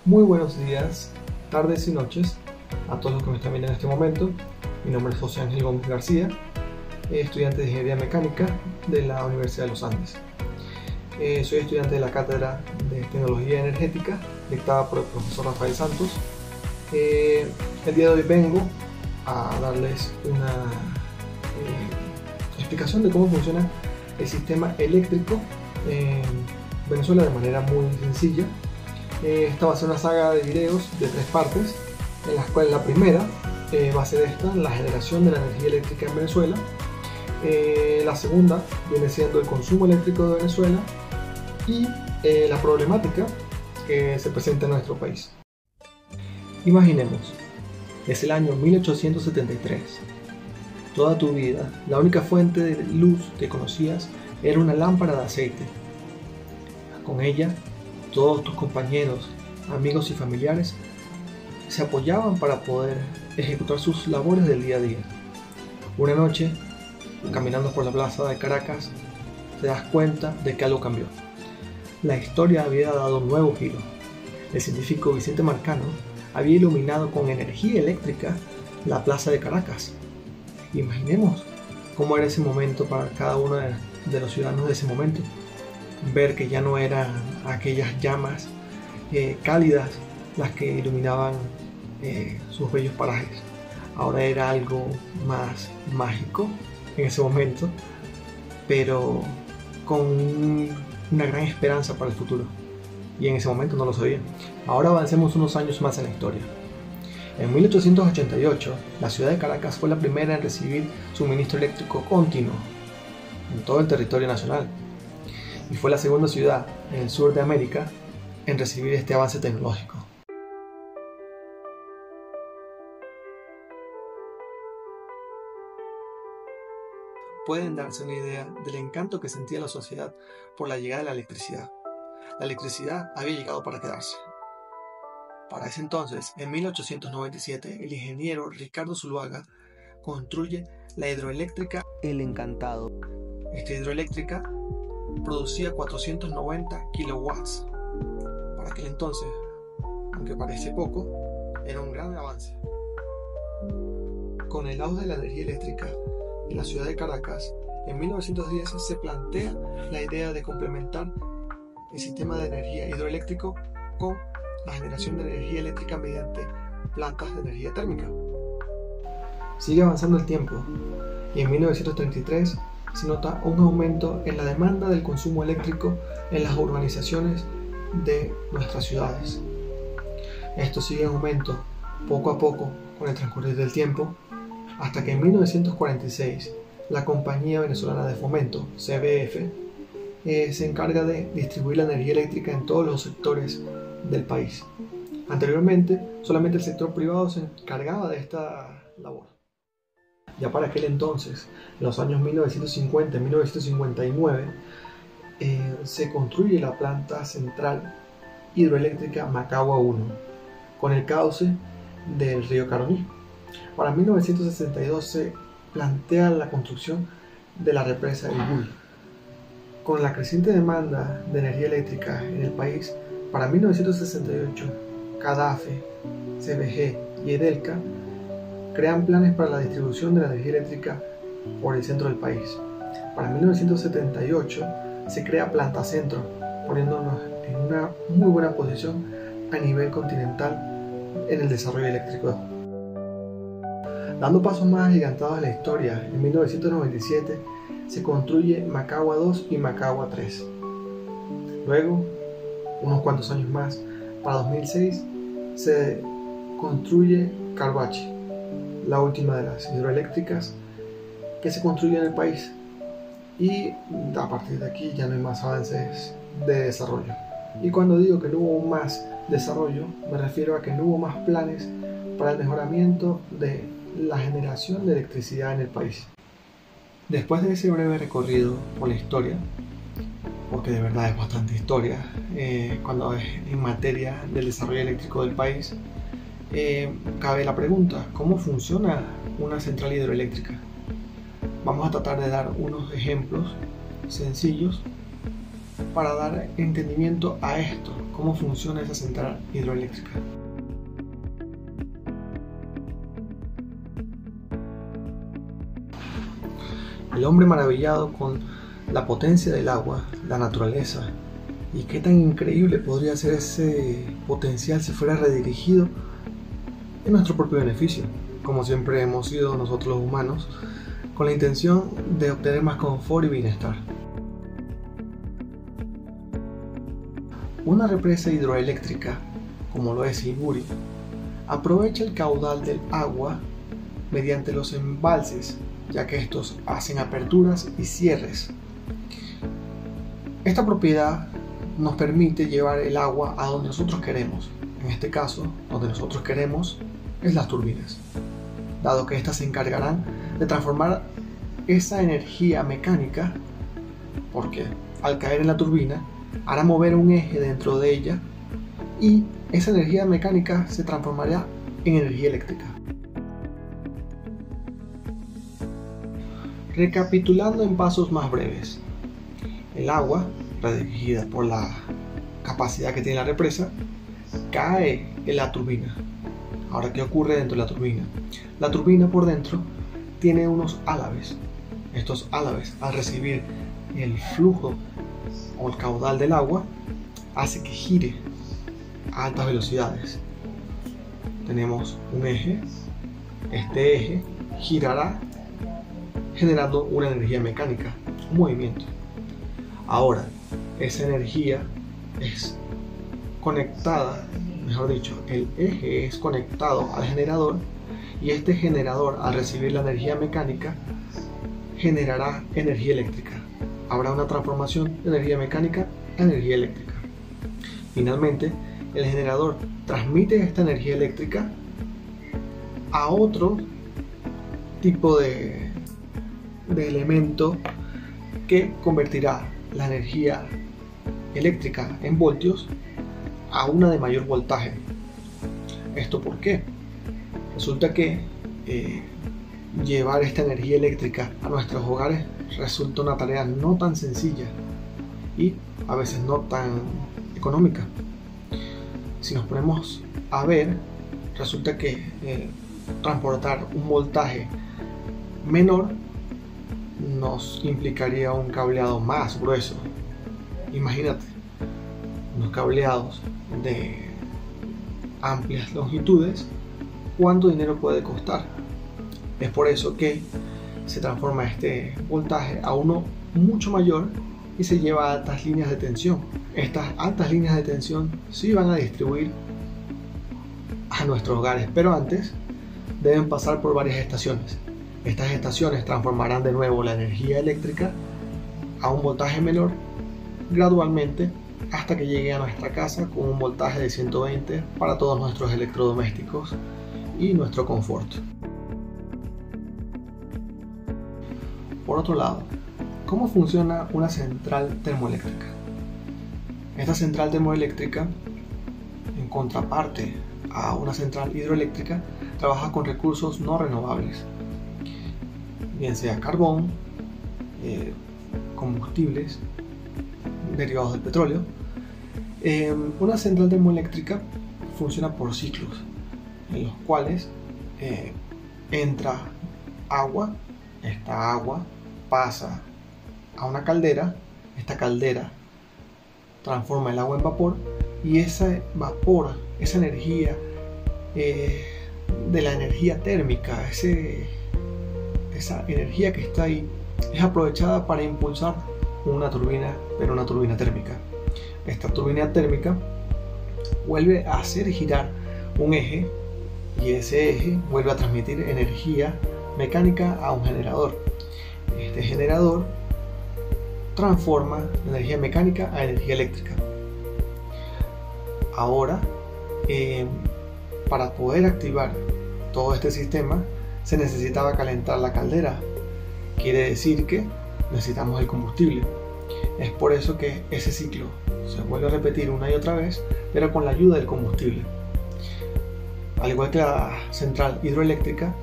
Muy buenos días, tardes y noches a todos los que me están viendo en este momento. Mi nombre es José Ángel Gómez García, estudiante de Ingeniería Mecánica de la Universidad de los Andes. Soy estudiante de la Cátedra de Tecnología Energética, dictada por el profesor Rafael Santos. El día de hoy vengo a darles una explicación de cómo funciona el sistema eléctrico en Venezuela de manera muy sencilla. Esta va a ser una saga de videos de 3 partes, en las cuales la primera va a ser la generación de la energía eléctrica en Venezuela. La segunda viene siendo el consumo eléctrico de Venezuela y la problemática que se presenta en nuestro país. Imaginemos, es el año 1873. Toda tu vida, la única fuente de luz que conocías era una lámpara de aceite. Con ella, todos tus compañeros, amigos y familiares se apoyaban para poder ejecutar sus labores del día a día. Una noche, caminando por la plaza de Caracas, te das cuenta de que algo cambió. La historia había dado un nuevo giro. El científico Vicente Marcano había iluminado con energía eléctrica la plaza de Caracas. Imaginemos cómo era ese momento para cada uno de los ciudadanos de ese momento. Ver que ya no eran aquellas llamas cálidas las que iluminaban sus bellos parajes. Ahora era algo más mágico en ese momento, pero con una gran esperanza para el futuro. Y en ese momento no lo sabía. Ahora avancemos unos años más en la historia. En 1888, la ciudad de Caracas fue la primera en recibir suministro eléctrico continuo en todo el territorio nacional. Y fue la segunda ciudad en el sur de América en recibir este avance tecnológico. Pueden darse una idea del encanto que sentía la sociedad por la llegada de la electricidad. La electricidad había llegado para quedarse. Para ese entonces, en 1897, el ingeniero Ricardo Zuluaga construye la hidroeléctrica El Encantado. Esta hidroeléctrica producía 490 kilowatts. Para aquel entonces, aunque parece poco, era un gran avance. Con el auge de la energía eléctrica en la ciudad de Caracas, en 1910 se plantea la idea de complementar el sistema de energía hidroeléctrico con la generación de energía eléctrica mediante plantas de energía térmica. Sigue avanzando el tiempo y en 1933 se nota un aumento en la demanda del consumo eléctrico en las urbanizaciones de nuestras ciudades. Esto sigue en aumento poco a poco con el transcurrir del tiempo, hasta que en 1946 la Compañía Venezolana de Fomento, CVF, se encarga de distribuir la energía eléctrica en todos los sectores del país. Anteriormente, solamente el sector privado se encargaba de esta labor. Ya para aquel entonces, en los años 1950 y 1959, se construye la planta central hidroeléctrica Macagua 1, con el cauce del río Caroní. Para 1962 se plantea la construcción de la represa El Buy. Con la creciente demanda de energía eléctrica en el país, para 1968, CADAFE, CBG y EDELCA crean planes para la distribución de la energía eléctrica por el centro del país. Para 1978 se crea Planta Centro, poniéndonos en una muy buena posición a nivel continental en el desarrollo eléctrico. Dando pasos más agigantados en la historia, en 1997 se construye Macagua 2 y Macagua 3. Luego, unos cuantos años más, para 2006, se construye Carbachi, la última de las hidroeléctricas que se construye en el país. Y a partir de aquí ya no hay más avances de desarrollo. Y cuando digo que no hubo más desarrollo, me refiero a que no hubo más planes para el mejoramiento de la generación de electricidad en el país. Después de ese breve recorrido por la historia, porque de verdad es bastante historia cuando es en materia del desarrollo eléctrico del país, cabe la pregunta: ¿cómo funciona una central hidroeléctrica? Vamos a tratar de dar unos ejemplos sencillos para dar entendimiento a esto, cómo funciona esa central hidroeléctrica. El hombre maravillado con la potencia del agua, la naturaleza, y qué tan increíble podría ser ese potencial si fuera redirigido en nuestro propio beneficio, como siempre hemos sido nosotros los humanos, con la intención de obtener más confort y bienestar. Una represa hidroeléctrica, como lo es Siburi, aprovecha el caudal del agua mediante los embalses, ya que estos hacen aperturas y cierres. Esta propiedad nos permite llevar el agua a donde nosotros queremos. En este caso, donde nosotros queremos es las turbinas, dado que éstas se encargarán de transformar esa energía mecánica, porque al caer en la turbina hará mover un eje dentro de ella y esa energía mecánica se transformará en energía eléctrica. Recapitulando en pasos más breves, el agua, redirigida por la capacidad que tiene la represa, cae en la turbina. Ahora, ¿qué ocurre dentro de la turbina? La turbina por dentro tiene unos álabes. Estos álabes, al recibir el flujo o el caudal del agua, hace que gire a altas velocidades. Tenemos un eje, este eje girará generando una energía mecánica, un movimiento. Ahora, esa energía es conectada, mejor dicho, el eje es conectado al generador y este generador, al recibir la energía mecánica, generará energía eléctrica. Habrá una transformación de energía mecánica a energía eléctrica. Finalmente, el generador transmite esta energía eléctrica a otro tipo de elemento que convertirá la energía eléctrica en voltios a una de mayor voltaje. ¿Esto por qué? Resulta que llevar esta energía eléctrica a nuestros hogares resulta una tarea no tan sencilla y a veces no tan económica. Si nos ponemos a ver, resulta que transportar un voltaje menor nos implicaría un cableado más grueso. Imagínate, unos cableados de amplias longitudes, ¿cuánto dinero puede costar? Es por eso que se transforma este voltaje a uno mucho mayor y se lleva a altas líneas de tensión. Estas altas líneas de tensión sí van a distribuir a nuestros hogares, pero antes deben pasar por varias estaciones. Estas estaciones transformarán de nuevo la energía eléctrica a un voltaje menor gradualmente hasta que llegue a nuestra casa con un voltaje de 120 para todos nuestros electrodomésticos y nuestro confort. Por otro lado, ¿cómo funciona una central termoeléctrica? Esta central termoeléctrica, en contraparte a una central hidroeléctrica, trabaja con recursos no renovables, bien sea carbón, combustibles derivados del petróleo. Una central termoeléctrica funciona por ciclos, en los cuales entra agua, esta agua pasa a una caldera, esta caldera transforma el agua en vapor y ese vapor, esa energía de la energía térmica, esa energía que está ahí, es aprovechada para impulsar una turbina, pero una turbina térmica. Esta turbina térmica vuelve a hacer girar un eje y ese eje vuelve a transmitir energía mecánica a un generador. Este generador transforma energía mecánica a energía eléctrica. Ahora, para poder activar todo este sistema se necesitaba calentar la caldera. Quiere decir que necesitamos el combustible. Es por eso que ese ciclo se vuelve a repetir una y otra vez, pero con la ayuda del combustible. Al igual que la central hidroeléctrica,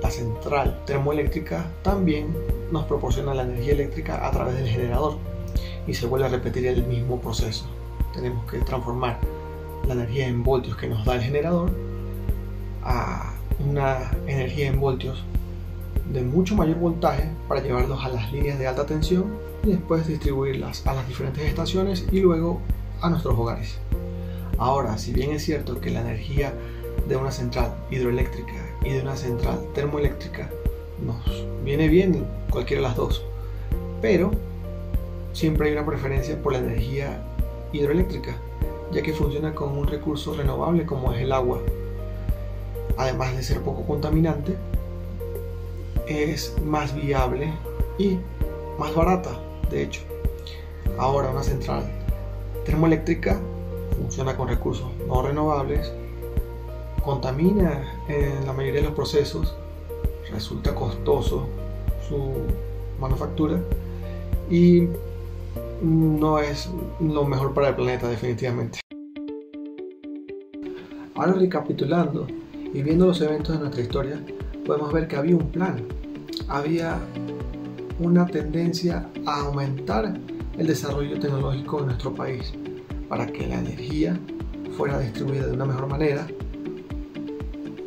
la central termoeléctrica también nos proporciona la energía eléctrica a través del generador y se vuelve a repetir el mismo proceso. tenemos que transformar la energía en voltios que nos da el generador a una energía en voltios de mucho mayor voltaje para llevarlos a las líneas de alta tensión y después distribuirlas a las diferentes estaciones y luego a nuestros hogares. Ahora, si bien es cierto que la energía de una central hidroeléctrica y de una central termoeléctrica nos viene bien cualquiera de las dos, pero siempre hay una preferencia por la energía hidroeléctrica, ya que funciona con un recurso renovable como es el agua. Además de ser poco contaminante, es más viable y más barata, de hecho. Ahora, una central termoeléctrica funciona con recursos no renovables, contamina en la mayoría de los procesos, resulta costoso su manufactura y no es lo mejor para el planeta, definitivamente. Ahora, recapitulando y viendo los eventos de nuestra historia, podemos ver que había un plan, había una tendencia a aumentar el desarrollo tecnológico en nuestro país para que la energía fuera distribuida de una mejor manera,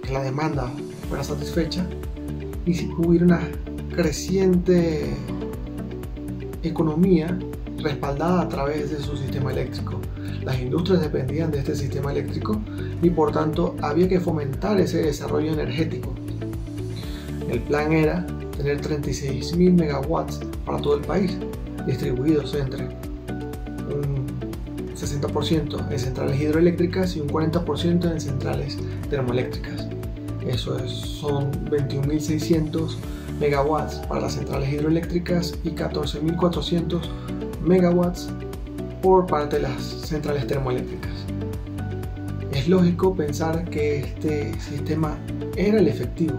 que la demanda fuera satisfecha y si hubiera una creciente economía respaldada a través de su sistema eléctrico. Las industrias dependían de este sistema eléctrico y por tanto había que fomentar ese desarrollo energético. El plan era tener 36.000 megawatts para todo el país, distribuidos entre un 60% en centrales hidroeléctricas y un 40% en centrales termoeléctricas. Son 21.600 megawatts para las centrales hidroeléctricas y 14.400 megawatts por parte de las centrales termoeléctricas. Es lógico pensar que este sistema era el efectivo,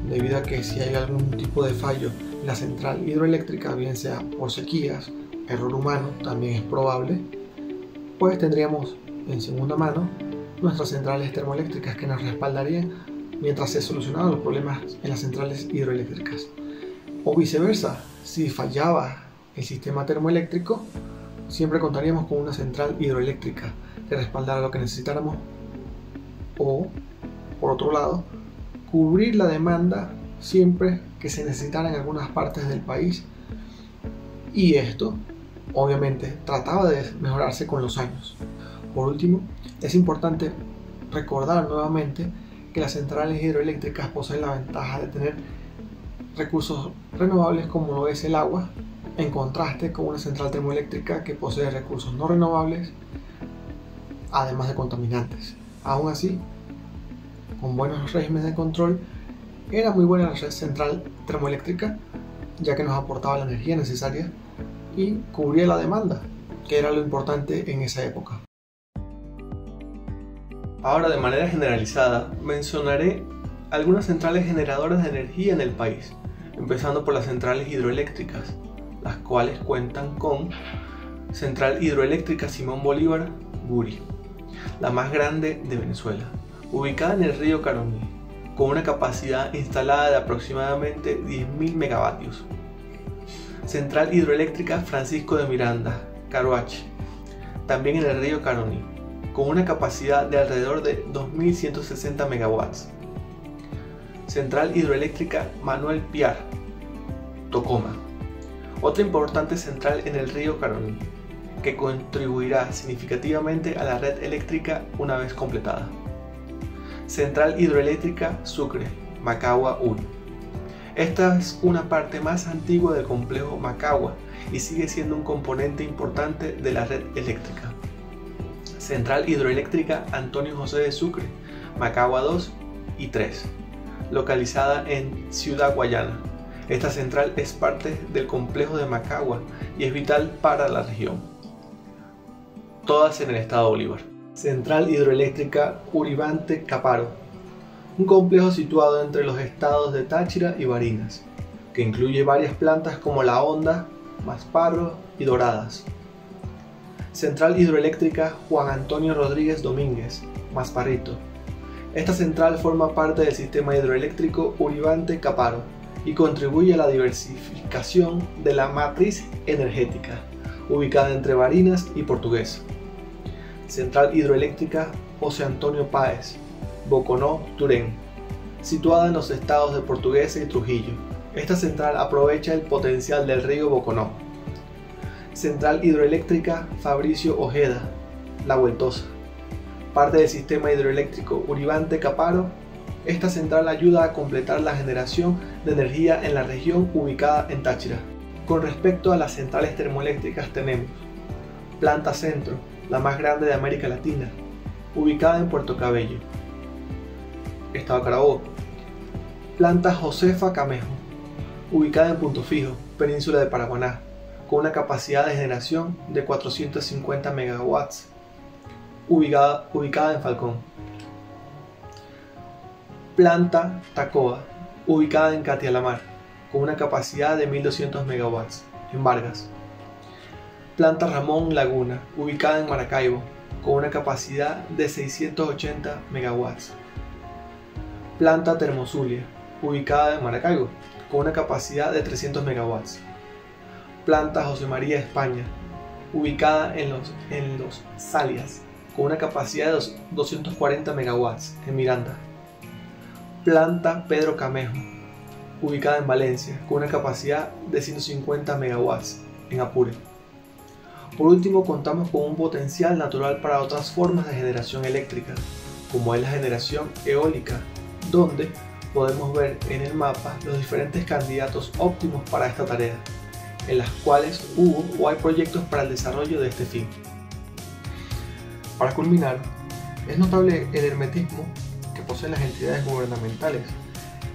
debido a que si hay algún tipo de fallo en la central hidroeléctrica, bien sea por sequías, error humano, también es probable, pues tendríamos en segunda mano nuestras centrales termoeléctricas que nos respaldarían mientras se solucionaban los problemas en las centrales hidroeléctricas. O viceversa, si fallaba el sistema termoeléctrico, siempre contaríamos con una central hidroeléctrica que respaldara lo que necesitáramos, o por otro lado, cubrir la demanda siempre que se necesitara en algunas partes del país, y esto obviamente trataba de mejorarse con los años. Por último, es importante recordar nuevamente que las centrales hidroeléctricas poseen la ventaja de tener recursos renovables como lo es el agua, en contraste con una central termoeléctrica que posee recursos no renovables, además de contaminantes. Aún así, con buenos regímenes de control, era muy buena la central termoeléctrica, ya que nos aportaba la energía necesaria y cubría la demanda, que era lo importante en esa época. Ahora, de manera generalizada, mencionaré algunas centrales generadoras de energía en el país, empezando por las centrales hidroeléctricas, las cuales cuentan con Central Hidroeléctrica Simón Bolívar, Guri, la más grande de Venezuela, ubicada en el río Caroní, con una capacidad instalada de aproximadamente 10.000 megavatios. Central Hidroeléctrica Francisco de Miranda, Caroache, también en el río Caroní, con una capacidad de alrededor de 2.160 megawatts. Central Hidroeléctrica Manuel Piar, Tocoma, otra importante central en el río Caroní, que contribuirá significativamente a la red eléctrica una vez completada. Central Hidroeléctrica Sucre, Macagua 1. Esta es una parte más antigua del complejo Macagua y sigue siendo un componente importante de la red eléctrica. Central Hidroeléctrica Antonio José de Sucre, Macagua 2 y 3, localizada en Ciudad Guayana. Esta central es parte del complejo de Macagua y es vital para la región. Todas en el estado Bolívar. Central Hidroeléctrica Uribante Caparo, un complejo situado entre los estados de Táchira y Barinas, que incluye varias plantas como La Honda, Masparro y Doradas. Central Hidroeléctrica Juan Antonio Rodríguez Domínguez, Masparrito. Esta central forma parte del sistema hidroeléctrico Uribante Caparo y contribuye a la diversificación de la matriz energética, ubicada entre Barinas y Portuguesa. Central Hidroeléctrica José Antonio Páez, Boconó, Turén, situada en los estados de Portuguesa y Trujillo. Esta central aprovecha el potencial del río Boconó. Central Hidroeléctrica Fabricio Ojeda, La Vueltosa, parte del sistema hidroeléctrico Uribante-Caparo. Esta central ayuda a completar la generación de energía en la región ubicada en Táchira. Con respecto a las centrales termoeléctricas tenemos Planta Centro, la más grande de América Latina, ubicada en Puerto Cabello, Estado Carabobo. Planta Josefa Camejo, ubicada en Punto Fijo, Península de Paraguaná, con una capacidad de generación de 450 MW, ubicada en Falcón. Planta Tacoa, ubicada en Catialamar, con una capacidad de 1200 MW, en Vargas. Planta Ramón Laguna, ubicada en Maracaibo, con una capacidad de 680 MW. Planta Termozulia, ubicada en Maracaibo, con una capacidad de 300 MW. Planta José María España, ubicada en los Salias, con una capacidad de 240 MW, en Miranda. Planta Pedro Camejo, ubicada en Valencia, con una capacidad de 150 MW, en Apure. Por último, contamos con un potencial natural para otras formas de generación eléctrica, como es la generación eólica, donde podemos ver en el mapa los diferentes candidatos óptimos para esta tarea, en las cuales hubo o hay proyectos para el desarrollo de este fin. Para culminar, es notable el hermetismo que poseen las entidades gubernamentales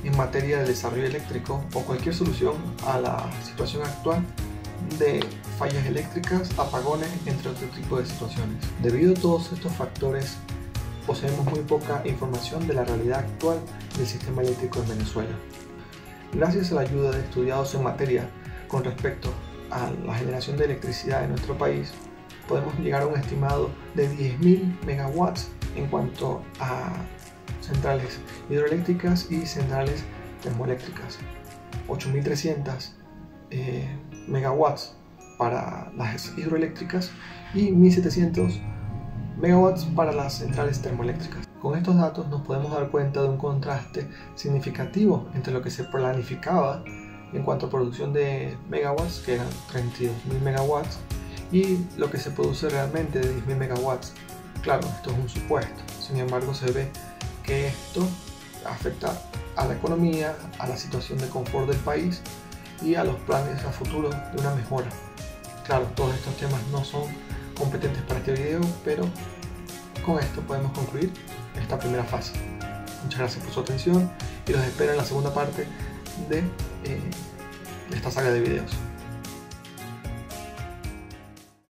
en materia de desarrollo eléctrico o cualquier solución a la situación actual de fallas eléctricas, apagones, entre otro tipo de situaciones. Debido a todos estos factores, poseemos muy poca información de la realidad actual del sistema eléctrico en Venezuela. Gracias a la ayuda de estudiados en materia con respecto a la generación de electricidad en nuestro país, podemos llegar a un estimado de 10.000 megawatts en cuanto a centrales hidroeléctricas y centrales termoeléctricas, 8.300 megawatts para las hidroeléctricas y 1.700 megawatts para las centrales termoeléctricas. Con estos datos nos podemos dar cuenta de un contraste significativo entre lo que se planificaba en cuanto a producción de megawatts, que eran 32.000 megawatts, y lo que se produce realmente de 10.000 megawatts. Claro, esto es un supuesto, sin embargo se ve que esto afecta a la economía, a la situación de confort del país y a los planes a futuro de una mejora. Claro, todos estos temas no son competentes para este video, pero con esto podemos concluir esta primera fase. Muchas gracias por su atención y los espero en la segunda parte de esta saga de videos.